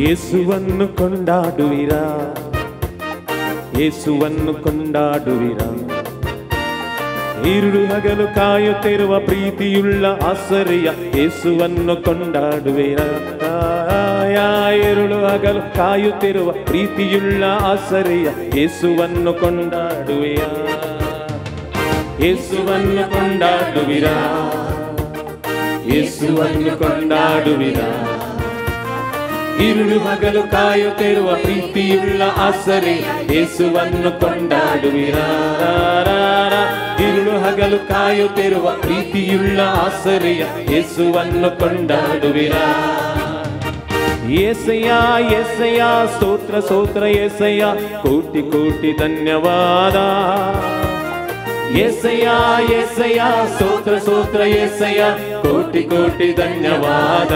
ಯೇಸುವನ್ನು ಕೊಂಡಾಡುವಿರಾ, ಯೇಸುವನ್ನು ಕೊಂಡಾಡುವಿರಾ. ഇരുಳು ಹಗಲು ಕಾಯುತ್ತಿರುವ ಪ್ರೀತಿಯುಳ್ಳ ಆಸರೆಯ ಯೇಸುವನ್ನು ಕೊಂಡಾಡುವಿರಾ. ഇരുಳು ಹಗಲು ಕಾಯುತ್ತಿರುವ ಪ್ರೀತಿಯುಳ್ಳ ಆಸರೆಯ ಯೇಸುವನ್ನು ಕೊಂಡಾಡುವಿರಾ. ಯೇಸುವನ್ನು ಕೊಂಡಾಡುವಿರಾ, ಯೇಸುವನ್ನು ಕೊಂಡಾಡುವಿರಾ. ഇരുಳು ಹಗಲು ಕಾಯುತ್ತಿರುವ ಪ್ರೀತಿಯುಳ್ಳ ಆಸರೆ ಯೇಸುವನ್ನು ಕೊಂಡಾಡುವಿರಾ. ഇരുಳು ಹಗಲು ಕಾಯುತ್ತಿರುವ ಪ್ರೀತಿಯುಳ್ಳ ಆಸರೆಯ ಯೇಸುವನ್ನು ಕೊಂಡಾಡುವಿರಾ. యేసయ్యా యేసయ్యా స్తోತ್ರ స్తోತ್ರ యేసయ్యా కోటి కోటి ధన్యవాద. యేసయ్యా యేసయ్యా స్తోತ್ರ స్తోತ್ರ యేసయ్యా కోటి కోటి ధన్యవాద.